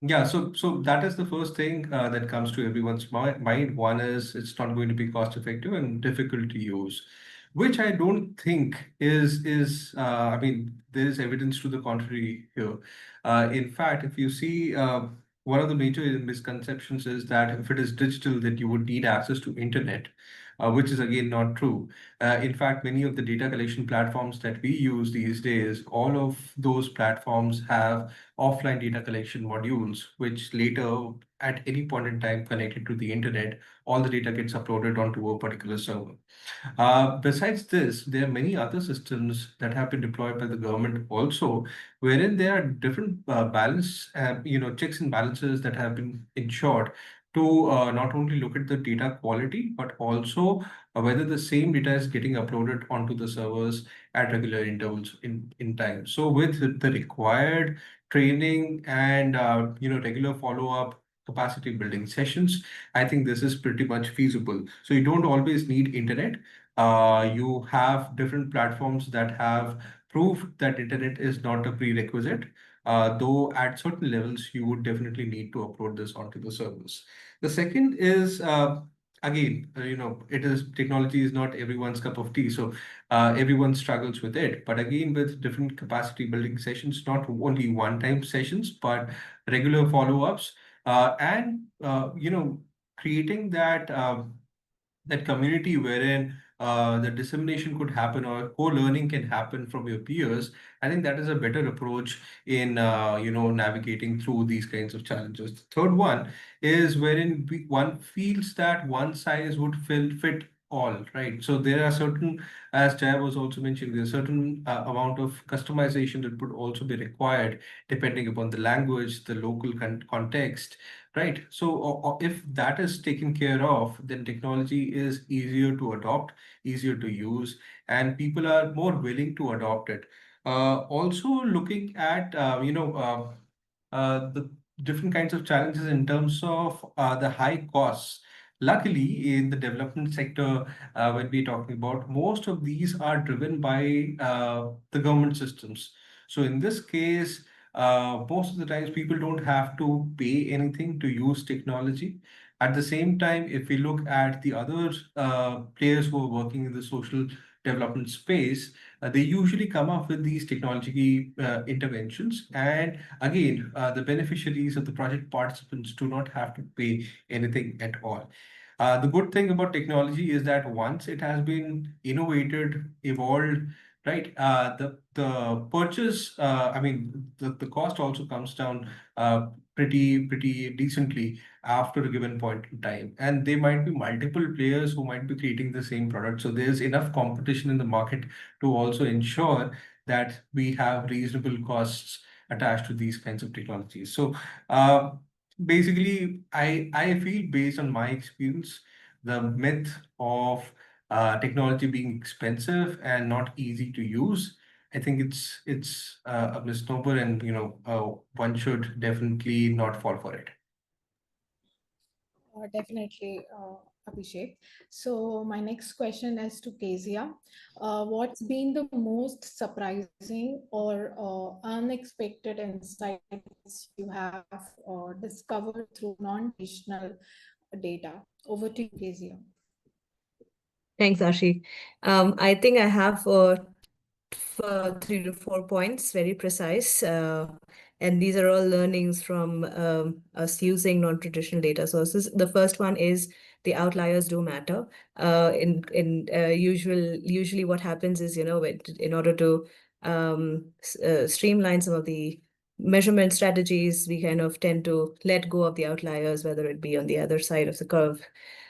Yeah, so that is the first thing that comes to everyone's mind. One is it's not going to be cost effective and difficult to use, which I don't think is I mean there is evidence to the contrary here. In fact, if you see one of the major misconceptions is that if it is digital, that you would need access to internet, which is again not true. In fact, many of the data collection platforms that we use these days, all of those platforms have offline data collection modules, which later, at any point in time, connected to the internet, all the data gets uploaded onto a particular server. Besides this, there are many other systems that have been deployed by the government also, wherein there are different checks and balances that have been ensured to not only look at the data quality, but also whether the same data is getting uploaded onto the servers at regular intervals in time. So with the required training and regular follow-up capacity building sessions, I think this is pretty much feasible. So you don't always need internet. You have different platforms that have proved that internet is not a prerequisite, though at certain levels you would definitely need to upload this onto the servers. The second is again, it is technology is not everyone's cup of tea, so everyone struggles with it. But again, with different capacity building sessions, not only one-time sessions, but regular follow-ups, and creating that community wherein the dissemination could happen or co-learning can happen from your peers. I think that is a better approach in navigating through these kinds of challenges. The third one is wherein one feels that one size would fit all, right? So there are certain, as Jaya was also mentioning, there's certain amount of customization that would also be required depending upon the language, the local context. Right. So if that is taken care of, then technology is easier to adopt, easier to use, and people are more willing to adopt it. Also looking at, the different kinds of challenges in terms of the high costs. Luckily, in the development sector, when we're talking about, most of these are driven by the government systems. So in this case, most of the times people don't have to pay anything to use technology. At the same time, if we look at the other players who are working in the social development space, they usually come up with these technology interventions. And again, the beneficiaries of the project participants do not have to pay anything at all. The good thing about technology is that once it has been innovated, evolved, right, the purchase, I mean, the cost also comes down pretty decently after a given point in time. And there might be multiple players who might be creating the same product. So there's enough competition in the market to also ensure that we have reasonable costs attached to these kinds of technologies. So uh, basically, I feel, based on my experience, the myth of technology being expensive and not easy to use, I think it's a misnomer, and one should definitely not fall for it. Definitely, Abhishek. So my next question is to Kezia. What's been the most surprising or unexpected insights you have discovered through non-traditional data? Over to you, Kezia. Thanks, Arshee. I think I have 3 to 4 points, very precise. And these are all learnings from us using non-traditional data sources. The first one is the outliers do matter. Usually what happens is, in order to streamline some of the measurement strategies, we kind of tend to let go of the outliers, whether it be on the other side of the curve.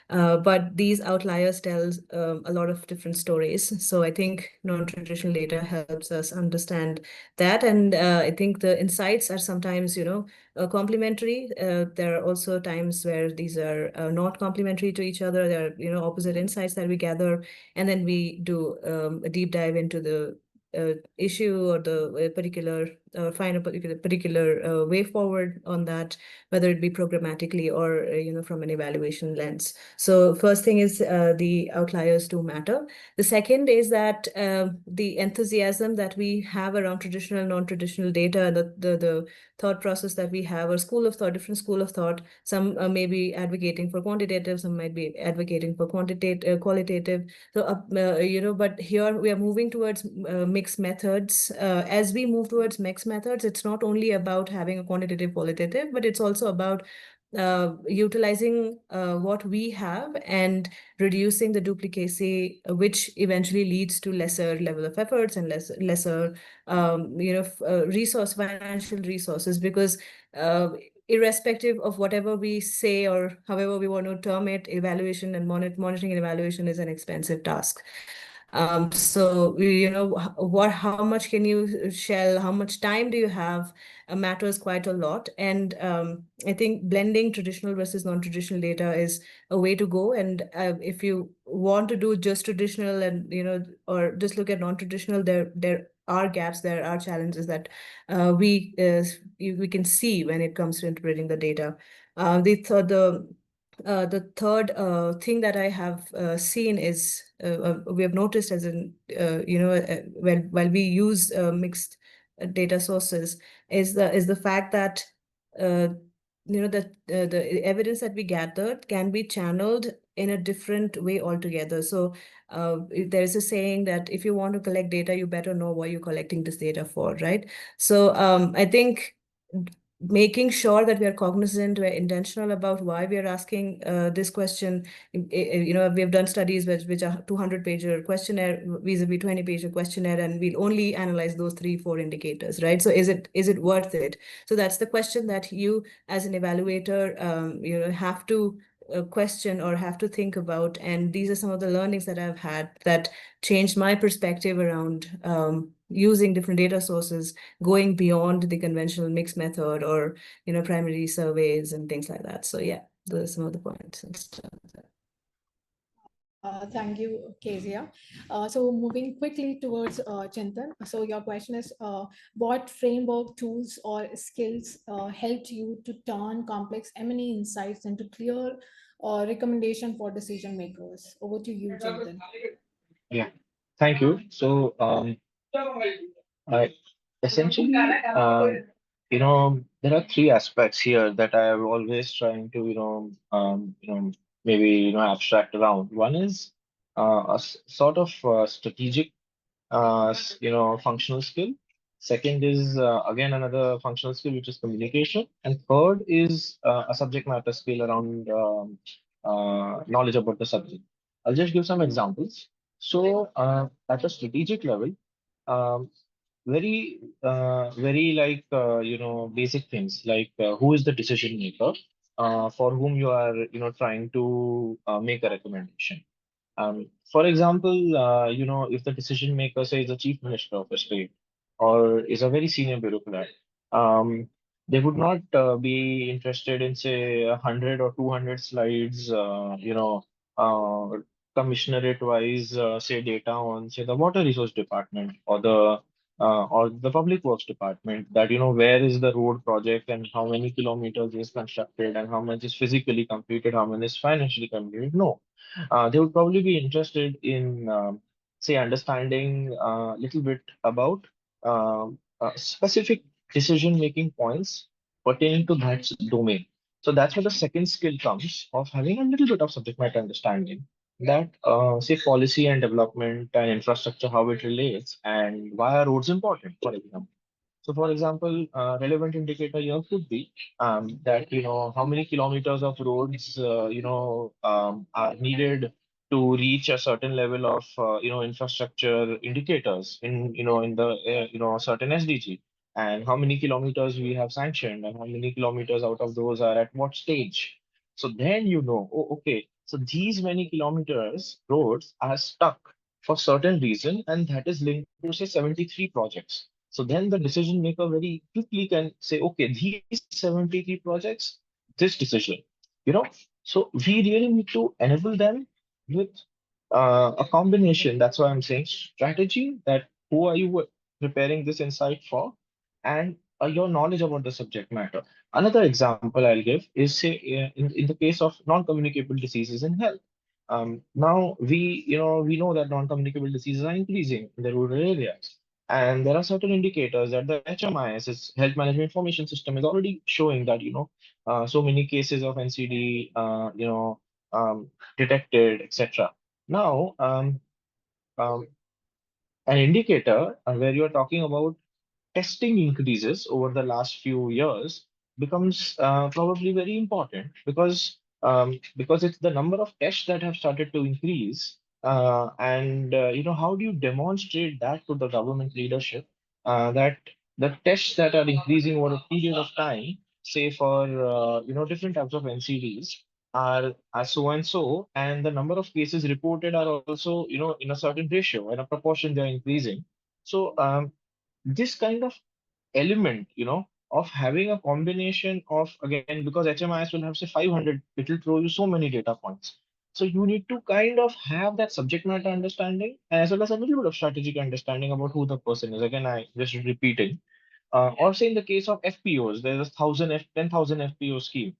But these outliers tell a lot of different stories. So I think non-traditional data helps us understand that. And I think the insights are sometimes, complementary. There are also times where these are not complementary to each other. There are, opposite insights that we gather. And then we do a deep dive into the issue or the particular find a particular way forward on that, whether it be programmatically or from an evaluation lens. So first thing is the outliers do matter. The second is that the enthusiasm that we have around traditional, non-traditional data, the thought process that we have, or school of thought, different school of thought. Some may be advocating for quantitative, some might be advocating for qualitative. So but here we are moving towards mixed methods. As we move towards mixed methods, it's not only about having a quantitative, qualitative, but it's also about utilizing what we have and reducing the duplicacy, which eventually leads to lesser level of efforts and lesser financial resources, because irrespective of whatever we say or however we want to term it, evaluation and monitoring and evaluation is an expensive task. So, how much can you shell, how much time do you have, matters quite a lot. And I think blending traditional versus non-traditional data is a way to go. And if you want to do just traditional and, or just look at non-traditional, there are gaps, there are challenges that we can see when it comes to interpreting the data. The third thing that I have seen is we have noticed as in while we use mixed data sources is the fact that that the evidence that we gathered can be channeled in a different way altogether. So there is a saying that if you want to collect data, you better know what you're collecting this data for, right? So I think making sure that we are cognizant, we're intentional about why we are asking this question. We have done studies which are 200-page questionnaire vis-a-vis 20-page questionnaire, and we'll only analyze those 3-4 indicators, right? So is it worth it? So that's the question that you, as an evaluator, have to question or have to think about. And these are some of the learnings that I've had that changed my perspective around using different data sources, going beyond the conventional mixed method or primary surveys and things like that. So yeah, those are some of the points and stuff. Thank you, Kezia. So moving quickly towards Chintan. So your question is, what framework, tools, or skills helped you to turn complex M&E insights into clear recommendation for decision makers. Over to you, Chintan. Yeah, thank you. So, I essentially, there are three aspects here that I have always trying to, maybe, abstract around. One is sort of strategic functional skill. Second is again another functional skill, which is communication. And third is a subject matter skill around knowledge about the subject. I'll just give some examples. So at a strategic level, um, very like basic things like who is the decision maker for whom you are trying to make a recommendation. For example, if the decision maker, say, is the chief minister of a state or is a very senior bureaucrat, um, they would not be interested in, say, 100 or 200 slides, commissionerate-wise, say, data on, say, the water resource department or the public works department. That where is the road project and how many kilometers is constructed and how much is physically completed, how many is financially completed. No, they would probably be interested in, say, understanding a little bit about specific decision-making points pertaining to that domain. So that's where the second skill comes of having a little bit of subject matter understanding that, say, policy and development and infrastructure, how it relates and why are roads important, for example. So, for example, relevant indicator here could be that how many kilometers of roads are needed to reach a certain level of infrastructure indicators in the certain SDG, and how many kilometers we have sanctioned, and how many kilometers out of those are at what stage. So then oh, okay, so these many kilometers roads are stuck for certain reason, and that is linked to, say, 73 projects. So then the decision maker very quickly can say, okay, these 73 projects, this decision, you know. So we really need to enable them with a combination. That's why I'm saying strategy, that who are you preparing this insight for, and your knowledge about the subject matter. Another example I'll give is, say, in the case of non-communicable diseases in health. Now we know that non-communicable diseases are increasing in the rural areas. And there are certain indicators that the HMIS, is Health Management Information System, is already showing that so many cases of NCD detected, etc. Now, um, an indicator where you're talking about testing increases over the last few years becomes probably very important, because it's the number of tests that have started to increase, and how do you demonstrate that to the government leadership, that the tests that are increasing over a period of time, say for different types of NCDs, are so and so, and the number of cases reported are also in a certain ratio, in a proportion they're increasing. So this kind of element, of having a combination of, again, because HMIS will have, say, 500, it will throw you so many data points. So you need to kind of have that subject matter understanding as well as a little bit of strategic understanding about who the person is. Again, I just repeating. Or say in the case of FPOs, there's 10,000 FPO scheme.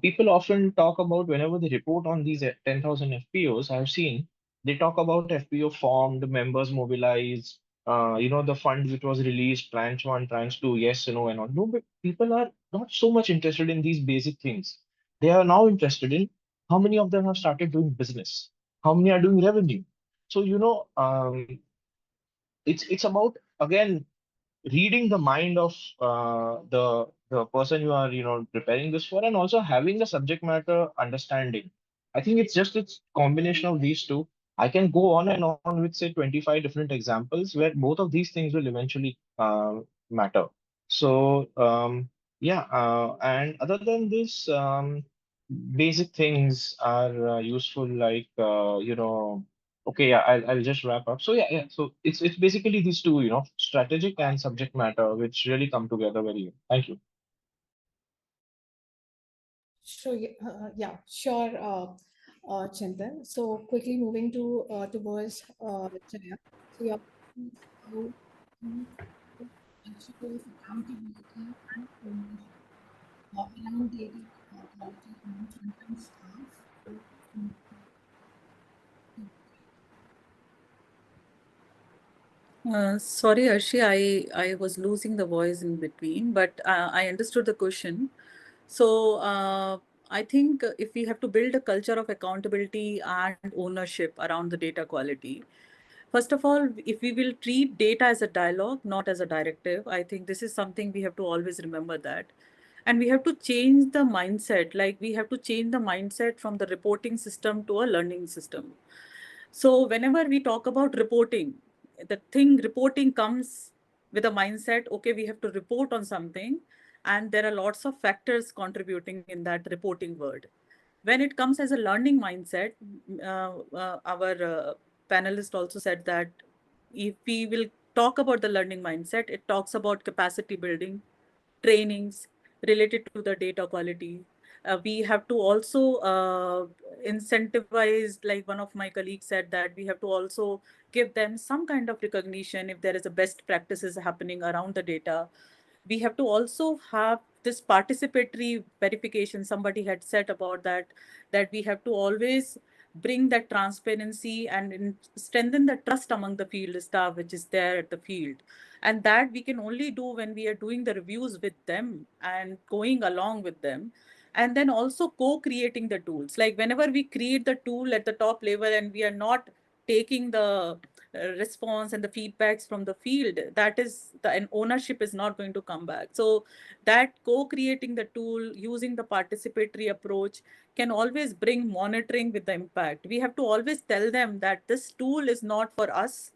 People often talk about, whenever they report on these 10,000 FPOs, I've seen they talk about FPO formed, members mobilized, the fund which was released, tranche one, tranche two, yes, no, and all. No, but people are not so much interested in these basic things. They are now interested in how many of them have started doing business, how many are doing revenue. So, it's about, again, reading the mind of the person you are preparing this for, and also having the subject matter understanding. I think it's combination of these two. I can go on and on with, say, 25 different examples where both of these things will eventually matter. So yeah, and other than this, basic things are useful, like okay, yeah, I'll just wrap up. So yeah. So it's basically these two, strategic and subject matter, which really come together very well. Thank you. Sure, yeah, sure, Chintan. So quickly moving to towards Jaya. So yeah, how you ensure accountability and promotion around data quality management staff. Sorry, Arshee, I was losing the voice in between, but I understood the question. So I think if we have to build a culture of accountability and ownership around the data quality, first of all, if we will treat data as a dialogue, not as a directive, I think this is something we have to always remember that. And we have to change the mindset, like we have to change the mindset from the reporting system to a learning system. So whenever we talk about reporting, the thing reporting comes with a mindset, okay, we have to report on something, and there are lots of factors contributing in that reporting word. When it comes as a learning mindset, our panelist also said that if we will talk about the learning mindset, it talks about capacity building, trainings related to the data quality. We have to also incentivize, like one of my colleagues said, that we have to also give them some kind of recognition if there is a best practices happening around the data. We have to also have this participatory verification. Somebody had said about that, that we have to always bring that transparency and strengthen the trust among the field staff which is there at the field. And that we can only do when we are doing the reviews with them and going along with them, and then also co-creating the tools. Like whenever we create the tool at the top level and we are not taking the response and the feedbacks from the field, that is the and ownership is not going to come back. So that co-creating the tool using the participatory approach can always bring monitoring with the impact. We have to always tell them that this tool is not for us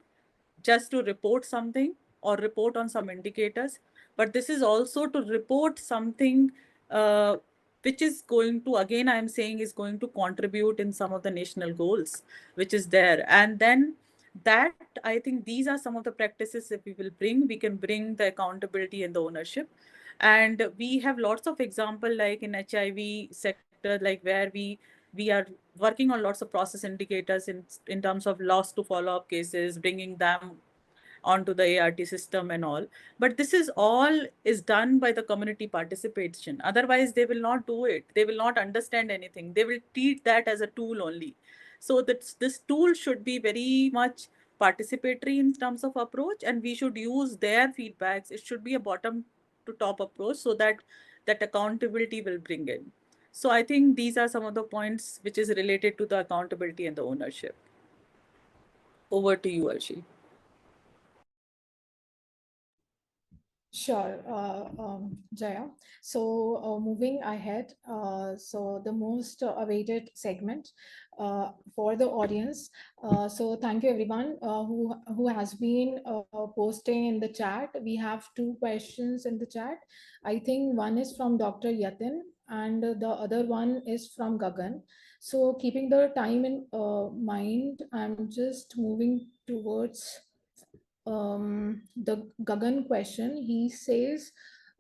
just to report something or report on some indicators, but this is also to report something uh, which is going to, again, I'm saying, is going to contribute in some of the national goals, which is there. And then that, I think these are some of the practices that we will bring. We can bring the accountability and the ownership. And we have lots of example, like in HIV sector, like where we are working on lots of process indicators in terms of loss to follow-up cases, bringing them onto the ART system and all. But this is all is done by the community participation. Otherwise, they will not do it. They will not understand anything. They will treat that as a tool only. So that this tool should be very much participatory in terms of approach, and we should use their feedbacks. It should be a bottom to top approach so that that accountability will bring in. So I think these are some of the points which is related to the accountability and the ownership. Over to you, Arshee. Sure, Jaya. So moving ahead, so the most awaited segment for the audience. So thank you everyone who has been posting in the chat. We have two questions in the chat. I think one is from Dr. Yatin and the other one is from Gagan. So keeping the time in mind, I'm just moving towards the Gagan question. He says,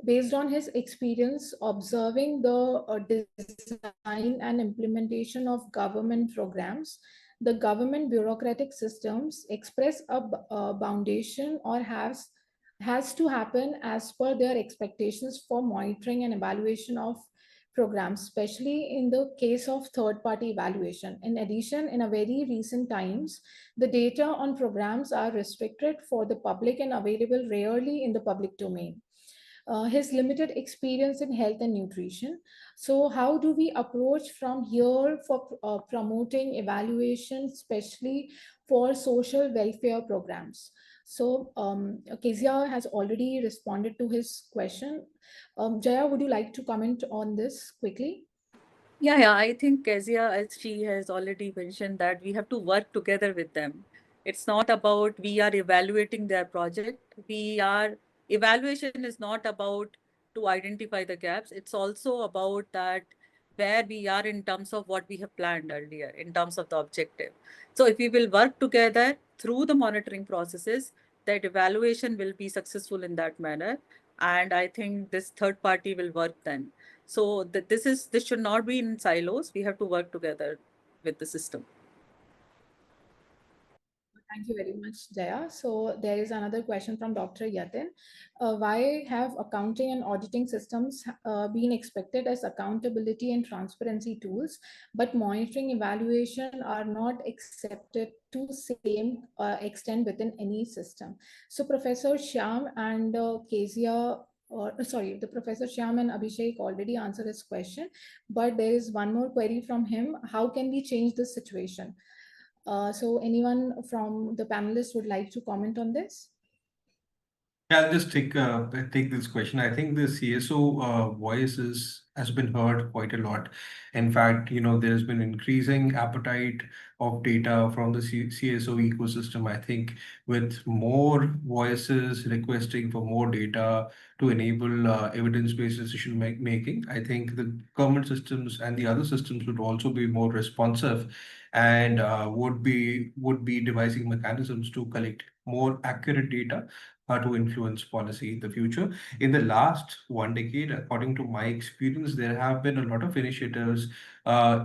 based on his experience observing the design and implementation of government programs, the government bureaucratic systems express a foundation or has to happen as per their expectations for monitoring and evaluation of programs, especially in the case of third-party evaluation. In addition, in a very recent times, the data on programs are restricted for the public and available rarely in the public domain. His limited experience in health and nutrition. So how do we approach from here for promoting evaluation, especially for social welfare programs? So Kezia has already responded to his question. Jaya, would you like to comment on this quickly? Yeah, I think Kezia, as she has already mentioned, that we have to work together with them. It's not about we are evaluating their project. Evaluation is not about to identify the gaps. It's also about that where we are in terms of what we have planned earlier, in terms of the objective. So if we will work together through the monitoring processes, that evaluation will be successful in that manner. And I think this third party will work then. So this should not be in silos. We have to work together with the system. Thank you very much, Jaya. So there is another question from Dr. Yatin. Why have accounting and auditing systems been expected as accountability and transparency tools, but monitoring evaluation are not accepted to same extent within any system? So Professor Shyam and Kezia, sorry, the Professor Shyam and Abhishek already answered this question, but there is one more query from him. How can we change this situation? So anyone from the panelists would like to comment on this? Yeah, I'll just take this question. I think the CSO voice has been heard quite a lot. In fact, there's been increasing appetite of data from the CSO ecosystem. I think with more voices requesting for more data to enable evidence-based decision making, I think the government systems and the other systems would also be more responsive and would be devising mechanisms to collect more accurate data to influence policy in the future. In the last 1 decade, according to my experience, there have been a lot of initiatives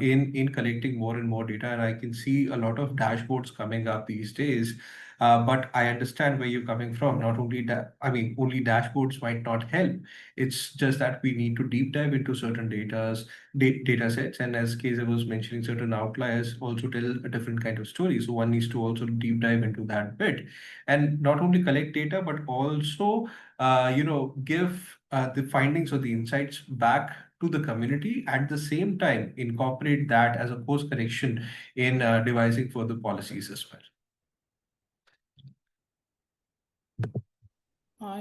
in collecting more and more data, and I can see a lot of dashboards coming up these days. But I understand where you're coming from. Not only that, I mean, only dashboards might not help. It's just that we need to deep dive into certain data sets, and as Keza was mentioning, certain outliers also tell a different kind of story. So one needs to also deep dive into that bit and not only collect data but also give the findings or the insights back to the community, at the same time incorporate that as a course correction in devising further policies as well.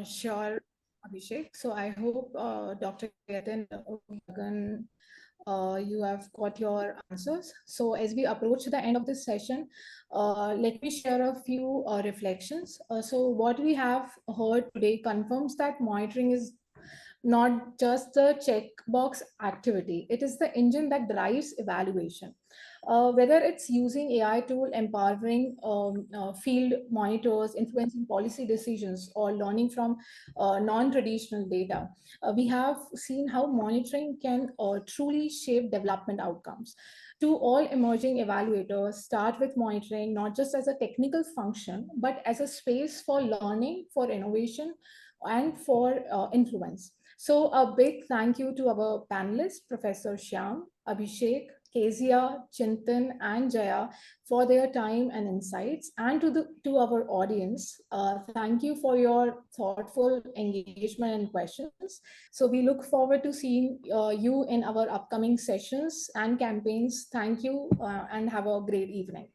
Sure, Abhishek. So I hope Dr. Ketan, you have got your answers. So as we approach the end of this session, let me share a few reflections. So what we have heard today confirms that monitoring is not just the checkbox activity. It is the engine that drives evaluation. Whether it's using AI tool, empowering field monitors, influencing policy decisions, or learning from non-traditional data, we have seen how monitoring can truly shape development outcomes. To all emerging evaluators, start with monitoring not just as a technical function, but as a space for learning, for innovation, and for influence. So a big thank you to our panelists, Professor Shyam, Abhishek, Kezia, Chintan, and Jaya for their time and insights, and to our audience. Thank you for your thoughtful engagement and questions. So we look forward to seeing you in our upcoming sessions and campaigns. Thank you and have a great evening.